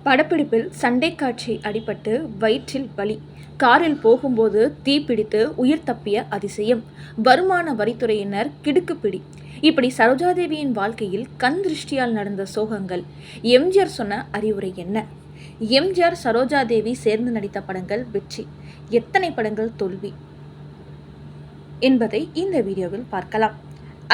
படப்பிடிப்பில் சண்டை காட்சி அடிபட்டு வயிற்றில் வலி, காரில் போகும்போது தீப்பிடித்து உயிர் தப்பிய அதிசயம், வருமான வரித்துறையினர் கிடுக்குப்பிடி. இப்படி சரோஜாதேவியின் வாழ்க்கையில் கண் திருஷ்டியால் நடந்த சோகங்கள். எம்ஜிஆர் சொன்ன அறிவுரை என்ன? எம்ஜிஆர் சரோஜாதேவி சேர்ந்து நடித்த படங்கள் வெற்றி, எத்தனை படங்கள் தோல்வி என்பதை இந்த வீடியோவில் பார்க்கலாம்.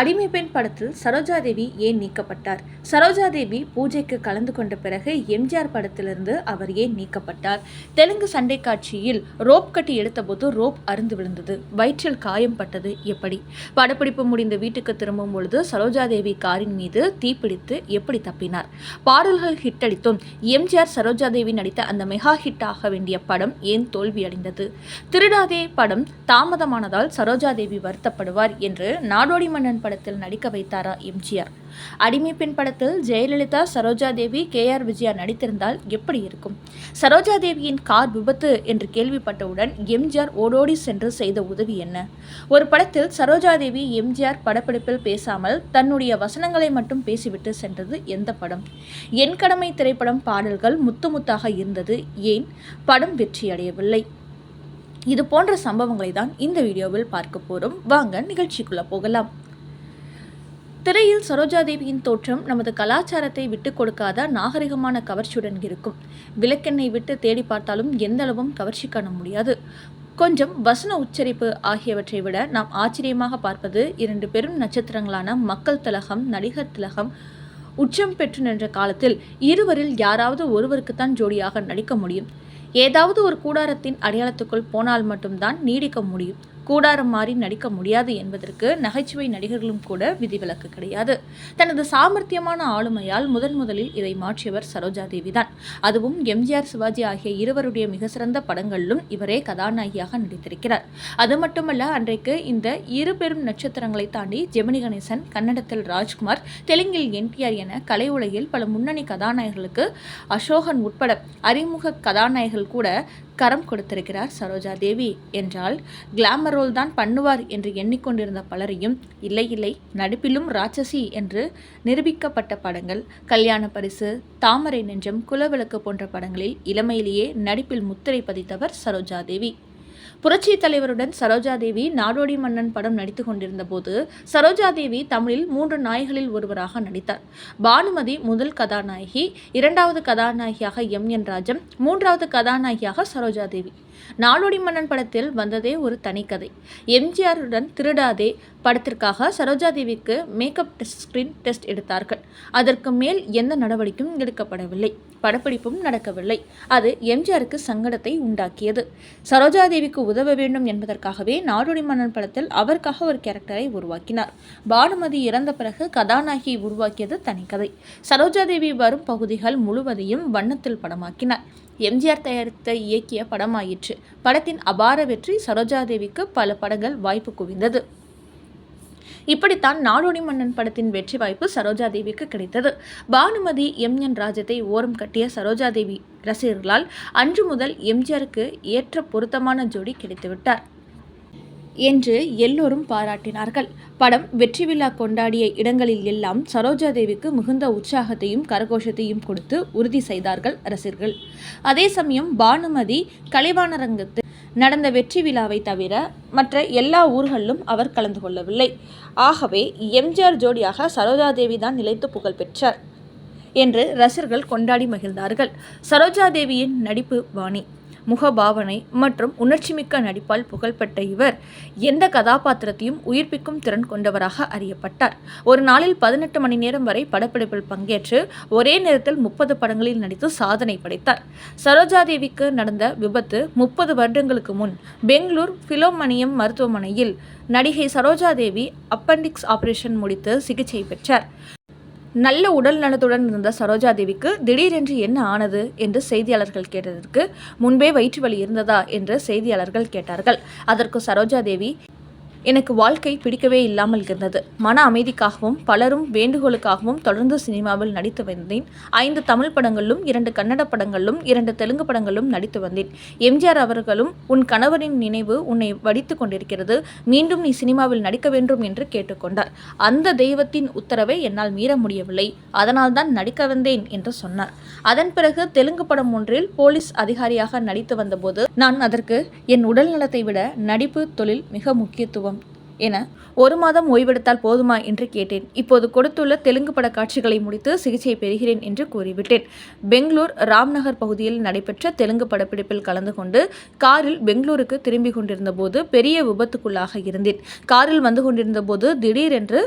அடிமை பெண் படத்தில் சரோஜாதேவி ஏன் நீக்கப்பட்டார்? சரோஜாதேவி பூஜைக்கு கலந்து கொண்ட பிறகு எம்ஜிஆர் படத்திலிருந்து அவர் ஏன் நீக்கப்பட்டார்? தெலுங்கு சண்டை காட்சியில் ரோப் கட்டி எடுத்தபோது ரோப் அருந்து விழுந்தது, வயிற்றில் காயம் பட்டது எப்படி? படப்பிடிப்பு முடிந்த வீட்டுக்கு திரும்பும் பொழுது சரோஜாதேவி காரின் மீது தீப்பிடித்து எப்படி தப்பினார்? பாடல்கள் ஹிட் அடித்தும் எம்ஜிஆர் சரோஜாதேவி நடித்த அந்த மெகா ஹிட் ஆக வேண்டிய படம் ஏன் தோல்வியடைந்தது? திருடாதே படம் தாமதமானதால் சரோஜாதேவி வருத்தப்படுவார் என்று நாடோடி மன்னன் படத்தில் நடிக்க வைத்தாரா எம்ஜிஆர்? அடிமை பெண் படத்தில் ஜெயலலிதா, சரோஜாதேவி, KR விஜயா நடித்திருந்தால் எப்படி இருக்கும்? சரோஜாதேவியின் கார் விபத்து என்று கேள்விப்பட்டவுடன் எம்ஜிஆர் ஓடோடி சென்று செய்த உதவி என்ன? ஒரு படத்தில் சரோஜாதேவி எம்ஜிஆர் படப்பிடிப்பில் பேசாமல் தன்னுடைய வசனங்களை மட்டும் பேசிவிட்டு சென்றது எந்த படம்? என் கடமை திரைப்படம் பாடல்கள் முத்து முத்தாக இருந்தது, ஏன் படம் வெற்றியடையவில்லை? இது போன்ற சம்பவங்களை தான் இந்த வீடியோவில் பார்க்க போறோம். வாங்க நிகழ்ச்சிக்குள்ள போகலாம். திரையில் சரோஜாதேவியின் தோற்றம் நமது கலாச்சாரத்தை விட்டுக் கொடுக்காத நாகரிகமான கவர்ச்சியுடன் இருக்கும். விளக்கெண்ணை விட்டு தேடி பார்த்தாலும் எந்தளவும் கவர்ச்சி காண முடியாது. கொஞ்சம் வசன உச்சரிப்பு ஆகியவற்றை விட நாம் ஆச்சரியமாக பார்ப்பது இரண்டு பெரும் நட்சத்திரங்களான மக்கள் திலகம், நடிகர் திலகம் உச்சம் பெற்று நின்ற காலத்தில் இருவரில் யாராவது ஒருவருக்குத்தான் ஜோடியாக நடிக்க முடியும். ஏதாவது ஒரு கூடாரத்தின் அடையாளத்துக்குள் போனால் மட்டும்தான் நீடிக்க முடியும். கூடாரம் மாறி நடிக்க முடியாது என்பதற்கு நகைச்சுவை நடிகர்களும் கூட விதிவிலக்கு கிடையாது. தனது சாமர்த்தியமான ஆளுமையால் முதலில் இதை மாற்றியவர் சரோஜாதேவி தான். அதுவும் எம்ஜிஆர், சிவாஜி ஆகிய இருவருடைய மிக சிறந்த படங்களிலும் இவரே கதாநாயகியாக நடித்திருக்கிறார். அது மட்டுமல்ல, அன்றைக்கு இந்த இரு பெரும் நட்சத்திரங்களை தாண்டி ஜெமினி கணேசன், கன்னடத்தில் ராஜ்குமார், தெலுங்கில் NTR என கலை உலகில் பல முன்னணி கதாநாயகர்களுக்கு அசோகன் உட்பட அறிமுக கதாநாயகர்கள் கூட கரம் கொடுத்திருக்கிறார் சரோஜாதேவி. என்றால் கிளாமர் ரோல் தான் பண்ணுவார் என்று எண்ணிக்கொண்டிருந்த பலரையும் இல்லை நடிப்பிலும் ராட்சசி என்று நிரூபிக்கப்பட்ட படங்கள் கல்யாண பரிசு, தாமரை நெஞ்சம், குலவிளக்கு போன்ற படங்களில் இளமையிலேயே நடிப்பில் முத்திரை பதித்தவர் சரோஜாதேவி. புரட்சி தலைவருடன் சரோஜாதேவி நாடோடி மன்னன் படம் நடித்து கொண்டிருந்த போது சரோஜாதேவி தமிழில் 3 நாயகிகளில் ஒருவராக நடித்தார். பானுமதி முதல் கதாநாயகி, 2வது கதாநாயகியாக MN ராஜம், 3வது கதாநாயகியாக சரோஜாதேவி. நாடோடி மன்னன் படத்தில் வந்ததே ஒரு தனிக்கதை. எம்ஜிஆருடன் திருடாதே படத்திற்காக சரோஜாதேவிக்கு மேக்கப் ஸ்கிரீன் டெஸ்ட் எடுத்தார்கள். அதற்கு மேல் எந்த நடவடிக்கையும் எடுக்கப்படவில்லை, படப்பிடிப்பும் நடக்கவில்லை. அது எம்ஜிஆருக்கு சங்கடத்தை உண்டாக்கியது. சரோஜாதேவிக்கு உதவ வேண்டும் என்பதற்காகவே நாடோடி மன்னன் படத்தில் அவருக்காக ஒரு கேரக்டரை உருவாக்கினார். பானுமதி இறந்த பிறகு கதாநாயகியை உருவாக்கியது தனிக்கதை. சரோஜாதேவி வரும் பகுதிகள் முழுவதையும் வண்ணத்தில் படமாக்கினார். எம்ஜிஆர் தயாரித்த இயக்கிய படமாயிற்று. படத்தின் அபார வெற்றி சரோஜாதேவிக்கு பல படங்கள் வாய்ப்பு குவிந்தது. இப்படித்தான் நாடோடி மன்னன் படத்தின் வெற்றி வாய்ப்பு சரோஜாதேவிக்கு கிடைத்தது. பானுமதி MN ராஜத்தை ஓரம் கட்டிய சரோஜாதேவி ரசிகர்களால் அன்று முதல் எம்ஜிஆருக்கு ஏற்ற பொருத்தமான ஜோடி கிடைத்துவிட்டார் என்று எல்லோரும் பாராட்டினார்கள். படம் வெற்றி விழா கொண்டாடிய இடங்களில் எல்லாம் சரோஜாதேவிக்கு மிகுந்த உற்சாகத்தையும் கரகோஷத்தையும் கொடுத்து உறுதி செய்தார்கள் ரசிகர்கள். அதே சமயம் பானுமதி கலைவாணரங்கத்தில் நடந்த வெற்றி விழாவை தவிர மற்ற எல்லா ஊர்களிலும் அவர் கலந்து கொள்ளவில்லை. ஆகவே எம்ஜிஆர் ஜோடியாக சரோஜாதேவி தான் நிலைத்து புகழ் பெற்றார் என்று ரசிகர்கள் கொண்டாடி மகிழ்ந்தார்கள். சரோஜாதேவியின் நடிப்பு பாணி, முகபாவனை மற்றும் உணர்ச்சிமிக்க நடிப்பால் புகழ்பெற்ற இவர் எந்த கதாபாத்திரத்தையும் உயிர்ப்பிக்கும் திறன் கொண்டவராக அறியப்பட்டார். ஒரு நாளில் 18 மணி நேரம் வரை படப்பிடிப்பில் பங்கேற்று ஒரே நேரத்தில் 30 படங்களில் நடித்து சாதனை படைத்தார். சரோஜாதேவிக்கு நடந்த விபத்து 30 வருடங்களுக்கு முன் பெங்களூர் பிலோமணியம் மருத்துவமனையில் நடிகை சரோஜாதேவி அப்பெண்டிக்ஸ் ஆபரேஷன் முடித்து சிகிச்சை பெற்றார். நல்ல உடல் நலத்துடன் இருந்த சரோஜாதேவிக்கு திடீரென்று என்ன ஆனது என்று செய்தியாளர்கள் கேட்டதற்கு முன்பே வயிற்று வலி இருந்ததா என்று செய்தியாளர்கள் கேட்டார்கள். அதற்கு சரோஜாதேவி, எனக்கு வாழ்க்கை பிடிக்கவே இல்லாமல் இருந்தது. மன அமைதிக்காகவும் பலரும் வேண்டுகோளுக்காகவும் தொடர்ந்து சினிமாவில் நடித்து வந்தேன். 5 தமிழ் படங்களிலும் 2 கன்னட படங்களிலும் 2 தெலுங்கு படங்களிலும் நடித்து வந்தேன். எம்ஜிஆர் அவர்களும் உன் கணவரின் நினைவு உன்னை வடித்து கொண்டிருக்கிறது, மீண்டும் நீ சினிமாவில் நடிக்க வேண்டும் என்று கேட்டுக்கொண்டார். அந்த தெய்வத்தின் உத்தரவை என்னால் மீற முடியவில்லை, அதனால்தான் நடிக்க வந்தேன் என்று சொன்னார். அதன் பிறகு தெலுங்கு படம் ஒன்றில் போலீஸ் அதிகாரியாக நடித்து வந்தபோது நான் அதற்கு என் உடல் நலத்தை விட நடிப்பு தொழில் மிக முக்கியத்துவம் என 1 மாதம் ஓய்வெடுத்தால் போதுமா என்று கேட்டேன். இப்போது கொடுத்துள்ள தெலுங்கு பட காட்சிகளை முடித்து சிகிச்சை பெறுகிறேன் என்று கூறிவிட்டேன். பெங்களூர் ராம்நகர் பகுதியில் நடைபெற்ற தெலுங்கு படப்பிடிப்பில் கலந்து கொண்டு காரில் பெங்களூருக்கு திரும்பிக் கொண்டிருந்த போது பெரிய விபத்துக்குள்ளாக இருந்தேன். காரில் வந்து கொண்டிருந்த போது திடீரென்று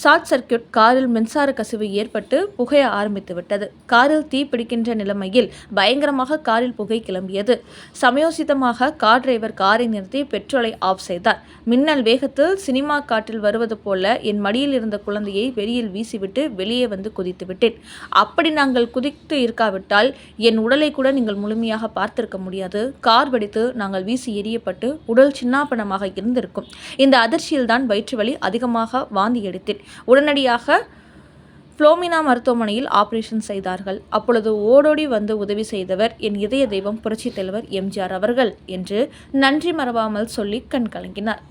ஷார்ட் சர்க்கியூட் காரில் மின்சார கசிவு ஏற்பட்டு புகைய ஆரம்பித்து விட்டது. காரில் தீ பிடிக்கின்ற நிலைமையில் பயங்கரமாக காரில் புகை கிளம்பியது. சமயோசிதமாக கார் டிரைவர் காரை நிறுத்தி பெட்ரோலை ஆஃப் செய்தார். மின்னல் வேகத்தில் சினிமா காற்றில் வருவது போல என் மடியில் இருந்த குழந்தையை வெளியில் வீசிவிட்டு வெளியே வந்து குதித்து விட்டேன். அப்படி நாங்கள் குதித்து இருக்காவிட்டால் என் உடலை கூட நீங்கள் முழுமையாக பார்த்திருக்க முடியாது. கார் வெடித்து நாங்கள் வீசி எறியப்பட்டு உடல் சின்னாபனமாக இருந்திருக்கும். இந்த அதிர்ச்சியில்தான் வயிற்று வலி அதிகமாக வாந்தி எடுத்தேன். உடனடியாக புளோமினா மருத்துவமனையில் ஆபரேஷன் செய்தார்கள். அப்பொழுது ஓடோடி வந்து உதவி செய்தவர் என் இதய தெய்வம் புரட்சித் தலைவர் எம்ஜிஆர் அவர்கள் என்று நன்றி மறவாமல் சொல்லி கண் கலங்கினார்.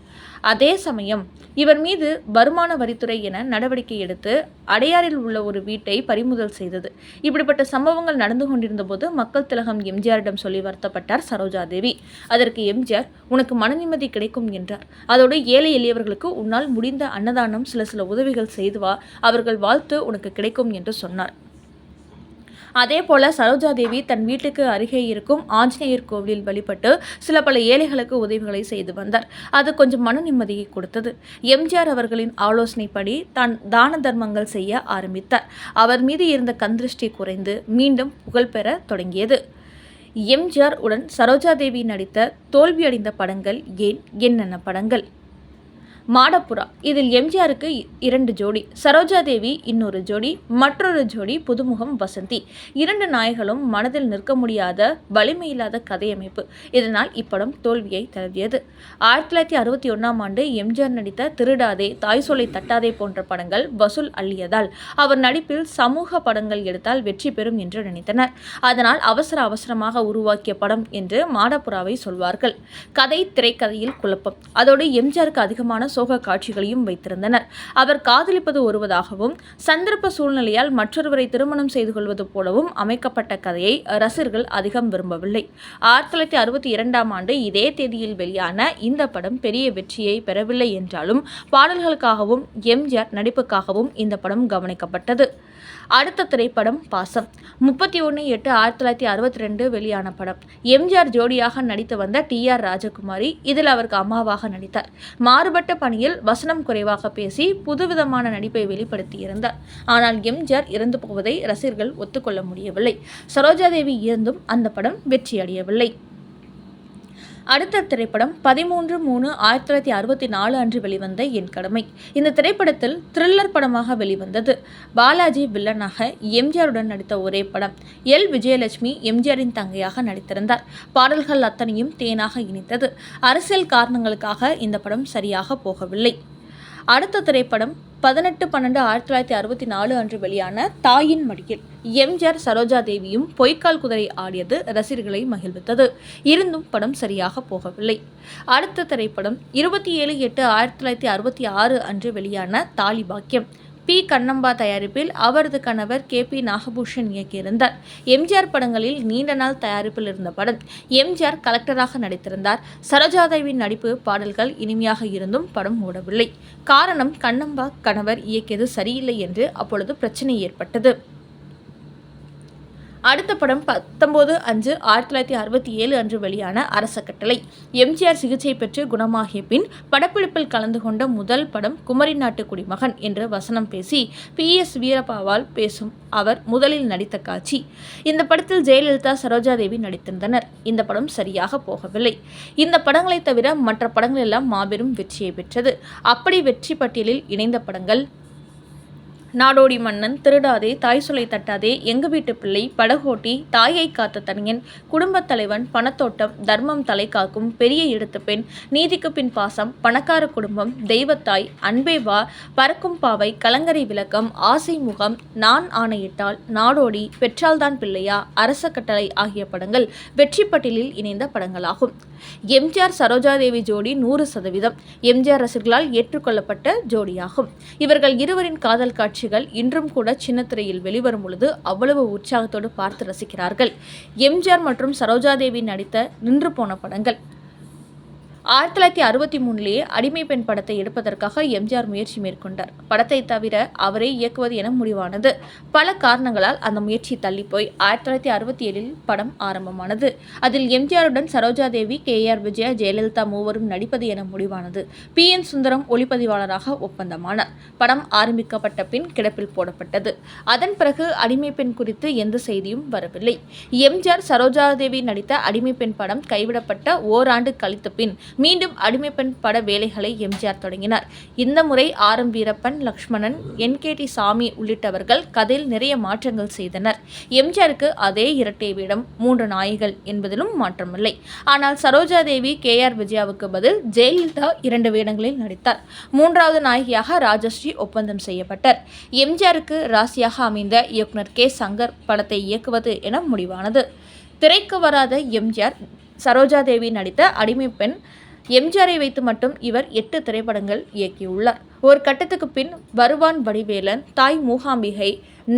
அதே சமயம் இவர் மீது வருமான வரித்துறை என நடவடிக்கை எடுத்து அடையாறில் உள்ள ஒரு வீட்டை பறிமுதல் செய்தது. இப்படிப்பட்ட சம்பவங்கள் நடந்து கொண்டிருந்த போது மக்கள் திலகம் எம்ஜிஆரிடம் சொல்லி வருத்தப்பட்டார் சரோஜாதேவி. அதற்கு எம்ஜிஆர் உனக்கு மன நிம்மதி கிடைக்கும் என்றார். அதோடு ஏழை எளியவர்களுக்கு உன்னால் முடிந்த அன்னதானம் சில உதவிகள் செய்து வா, அவர்கள் வாழ்த்து உனக்கு கிடைக்கும் என்று சொன்னார். அதேபோல சரோஜாதேவி தன் வீட்டுக்கு அருகே இருக்கும் ஆஞ்சநேயர் கோவிலில் வழிபட்டு பல ஏழைகளுக்கு உதவிகளை செய்து வந்தார். அது கொஞ்சம் மன நிம்மதியை கொடுத்தது. எம்ஜிஆர் அவர்களின் ஆலோசனைப்படி தான் தான தர்மங்கள் செய்ய ஆரம்பித்தார். அவர் மீது இருந்த கந்திருஷ்டி குறைந்து மீண்டும் புகழ் பெற தொடங்கியது. எம்ஜிஆர் உடன் சரோஜாதேவி நடித்த தோல்வியடைந்த படங்கள் ஏன், என்னென்ன படங்கள்? மாடப்புறா. இதில் எம்ஜிஆருக்கு 2 ஜோடி, சரோஜாதேவி இன்னொரு ஜோடி, மற்றொரு ஜோடி புதுமுகம் வசந்தி. 2 நாய்களும் மனதில் நிற்க முடியாத வலிமையில்லாத கதையமைப்பு. இதனால் இப்படம் தோல்வியை தழுவியது. 1961ஆம் ஆண்டு எம்ஜிஆர் நடித்த திருடாதே, தாய் சொல்லை தட்டாதே போன்ற படங்கள் வசூல் அள்ளியதால் அவர் நடிப்பில் சமூக படங்கள் எடுத்தால் வெற்றி பெறும் என்று நினைத்தனர். அதனால் அவசரமாக உருவாக்கிய படம் என்று மாடப்புறாவை சொல்வார்கள். கதை திரைக்கதையில் குழப்பம். அதோடு எம்ஜிஆருக்கு அதிகமான சோக காட்சிகளையும் வைத்திருந்தனர். அவர் காதலிப்பது ஒருவதாகவும் சந்தர்ப்ப சூழ்நிலையால் மற்றொருவரை திருமணம் செய்து கொள்வது போலவும் அமைக்கப்பட்ட கதையை ரசிகர்கள் அதிகம் விரும்பவில்லை. 1962ஆம் ஆண்டு இதே தேதியில் வெளியான இந்த படம் பெரிய வெற்றியை பெறவில்லை என்றாலும் பாடல்களுக்காகவும் எம்ஜிஆர் நடிப்புக்காகவும் இந்த படம் கவனிக்கப்பட்டது. அடுத்த திரைப்படம் பாசம். 31/8/1962 வெளியான படம். எம்ஜிஆர் ஜோடியாக நடித்து வந்த TR ராஜகுமாரி இதில் அவருக்கு அம்மாவாக நடித்தார். மாறுபட்ட பணியில் வசனம் குறைவாக பேசி புதுவிதமான நடிப்பை வெளிப்படுத்தியிருந்தார். ஆனால் எம்ஜிஆர் இறந்து போவதை ரசிகர்கள் ஒத்துக்கொள்ள முடியவில்லை. சரோஜாதேவி இருந்தும் அந்த படம் வெற்றியடையவில்லை. அடுத்த திரைப்படம் 13/3/1964 அன்று வெளிவந்த என் கடமை. இந்த திரைப்படத்தில் த்ரில்லர் படமாக வெளிவந்தது. பாலாஜி வில்லனாக எம்ஜிஆருடன் நடித்த ஒரே படம். விஜயலட்சுமி எம்ஜிஆரின் தங்கையாக நடித்திருந்தார். பாடல்கள் அத்தனையும் தேனாக இனித்தது. அரசியல் காரணங்களுக்காக இந்த படம் சரியாக போகவில்லை. அடுத்த திரைப்படம் 18/12/1964 அன்று வெளியான தாயின் மடியில். எம்ஜிஆர் சரோஜாதேவியும் பொய்க்கால் குதிரை ஆடியது ரசிகர்களை மகிழ்வித்தது. இருந்தும் படம் சரியாக போகவில்லை. அடுத்த திரைப்படம் 27/8/1966 அன்று வெளியான தாலி பாக்கியம். பி. கண்ணம்பா தயாரிப்பில் அவரது கணவர் KP நாகபூஷன் இயக்கியிருந்தார். எம்ஜிஆர் படங்களில் நீண்ட நாள் தயாரிப்பில் இருந்த படம். எம்ஜிஆர் கலெக்டராக நடித்திருந்தார். சரோஜாதேவியின் நடிப்பு, பாடல்கள் இனிமையாக இருந்தும் படம் ஓடவில்லை. காரணம், கண்ணம்பா கணவர் இயக்கியது சரியில்லை என்று அப்பொழுது பிரச்சனை ஏற்பட்டது. அடுத்த படம் 19/5/1967 அன்று வெளியான அரச கட்டளை. எம்ஜிஆர் சிகிச்சை பெற்று குணமாகிய பின் படப்பிடிப்பில் கலந்து கொண்ட முதல் படம் குமரி நாட்டு குடிமகன் என்று வசனம் பேசி PS வீரப்பாவால் பேசும் அவர் முதலில் நடித்த காட்சி. இந்த படத்தில் ஜெயலலிதா, சரோஜாதேவி நடித்திருந்தனர். இந்த படம் சரியாக போகவில்லை. இந்த படங்களை தவிர மற்ற படங்கள் எல்லாம் மாபெரும் வெற்றியை பெற்றது. அப்படி வெற்றி பட்டியலில் இணைந்த படங்கள் நாடோடி மன்னன், திருடாதே, தாய் சொல்லை தட்டாதே, எங்க வீட்டு பிள்ளை, படகோட்டி, தாயை காத்த தனியன், குடும்பத் தலைவன், பணத்தோட்டம், தர்மம் தலை காக்கும், பெரிய எடுத்த பெண், நீதிக்கு பின் பாசம், பணக்கார குடும்பம், தெய்வத்தாய், அன்பே வா, பறக்கும் பாவை, கலங்கரை விளக்கம், ஆசை முகம், நான் ஆணையிட்டால், நாடோடி, பெற்றால்தான் பிள்ளையா, அரச கட்டளை ஆகிய படங்கள் வெற்றி பட்டியலில் இணைந்த படங்களாகும். எம்ஜிஆர் சரோஜாதேவி ஜோடி 100% எம்ஜிஆர் ரசிகர்களால் ஏற்றுக்கொள்ளப்பட்ட ஜோடியாகும். இவர்கள் இருவரின் காதல் காட்சி காட்சிகள் இன்றும் கூட சின்னத்திரையில் வெளிவரும் பொழுது அவ்வளவு உற்சாகத்தோடு பார்த்து ரசிக்கிறார்கள். எம்ஜிஆர் மற்றும் சரோஜாதேவி நடித்த நின்று போன படங்கள். 1963 அடிமை பெண் படத்தை எடுப்பதற்காக எம்ஜிஆர் முயற்சி மேற்கொண்டார். படத்தை தவிர அவரே இயக்குவது என முடிவானது. பல காரணங்களால் அந்த முயற்சி தள்ளிப்போய் 1967 படம் ஆரம்பமானது. அதில் எம்ஜிஆருடன் சரோஜாதேவி, KR விஜயா, ஜெயலலிதா மூவரும் நடிப்பது என முடிவானது. PN சுந்தரம் ஒளிப்பதிவாளராக ஒப்பந்தமானார். படம் ஆரம்பிக்கப்பட்ட பின் கிடப்பில் போடப்பட்டது. அதன் பிறகு அடிமை பெண் குறித்து எந்த செய்தியும் வரவில்லை. எம்ஜிஆர் சரோஜாதேவி நடித்த அடிமை பெண் படம் கைவிடப்பட்ட ஓராண்டு கழித்த பின் மீண்டும் அடிமை பெண் பட வேலைகளை எம்ஜிஆர் தொடங்கினார். இந்த முறை RM வீரப்பன், லக்ஷ்மணன், NKT சாமி உள்ளிட்டவர்கள் கதையில் நிறைய மாற்றங்கள் செய்தனர். எம்ஜிஆருக்கு அதே இரட்டை வேடம், 3 நாயகிகள் என்பதிலும் மாற்றமில்லை. ஆனால் சரோஜாதேவி, KR விஜயாவுக்கு பதில் ஜெயலலிதா 2 வேடங்களில் நடித்தார். 3வது நாயகியாக ராஜஸ்ரீ ஒப்பந்தம் செய்யப்பட்டார். எம்ஜிஆருக்கு ராசியாக அமைந்த இயக்குனர் K. சங்கர் படத்தை இயக்குவது என முடிவானது. திரைக்கு வராத எம்ஜிஆர், சரோஜாதேவி நடித்த அடிமை பெண். எம்ஜிஆரை வைத்து மட்டும் இவர் 8 திரைப்படங்கள் இயக்கியுள்ளார். ஒரு கட்டத்துக்கு பின் வருவான் வடிவேலன், தாய் மூகாம்பிகை,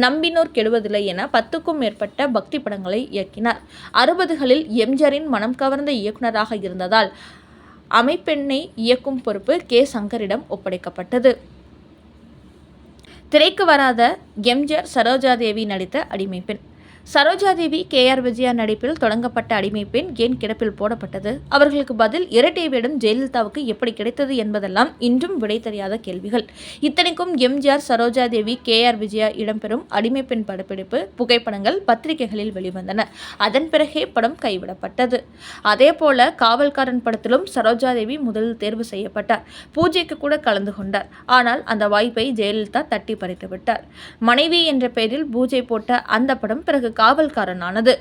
நம்பினோர் கெடுவதில்லை என 10க்கும் மேற்பட்ட பக்தி படங்களை இயக்கினார். 60களில் எம்ஜிஆரின் மனம் கவர்ந்த இயக்குனராக இருந்ததால் அமைப்பெண்ணை இயக்கும் பொறுப்பு K. சங்கரிடம் ஒப்படைக்கப்பட்டது. திரைக்கு வராத எம்ஜிஆர், சரோஜாதேவி நடித்த அடிமை பெண். சரோஜாதேவி, KR விஜயா நடிப்பில் தொடங்கப்பட்ட அடிமை பெண் ஏன் கிடப்பில் போடப்பட்டது? அவர்களுக்கு பதில் இரட்டை வேடம் ஜெயலலிதாவுக்கு எப்படி கிடைத்தது என்பதெல்லாம் இன்றும் விடை தெரியாத கேள்விகள். இத்தனைக்கும் எம்ஜிஆர், சரோஜாதேவி, KR விஜயா இடம்பெறும் அடிமை பெண் படப்பிடிப்பு புகைப்படங்கள் பத்திரிகைகளில் வெளிவந்தன. அதன் பிறகே படம் கைவிடப்பட்டது. அதேபோல காவல்காரன் படத்திலும் சரோஜாதேவி முதலில் தேர்வு செய்யப்பட்டார். பூஜைக்கு கூட கலந்து கொண்டார். ஆனால் அந்த வாய்ப்பை ஜெயலலிதா தட்டி பறித்து விட்டார். மனைவி என்ற பெயரில் பூஜை போட்ட அந்த படம் பிறகு காவல்காரனானது.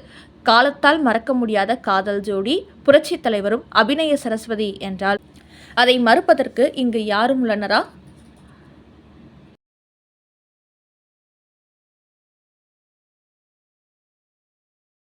காலத்தால் மறக்க முடியாத காதல் ஜோடி புரட்சி தலைவரும் அபிநய சரஸ்வதி என்றால் அதை மறுப்பதற்கு இங்கு யாரும் உள்ளனரா?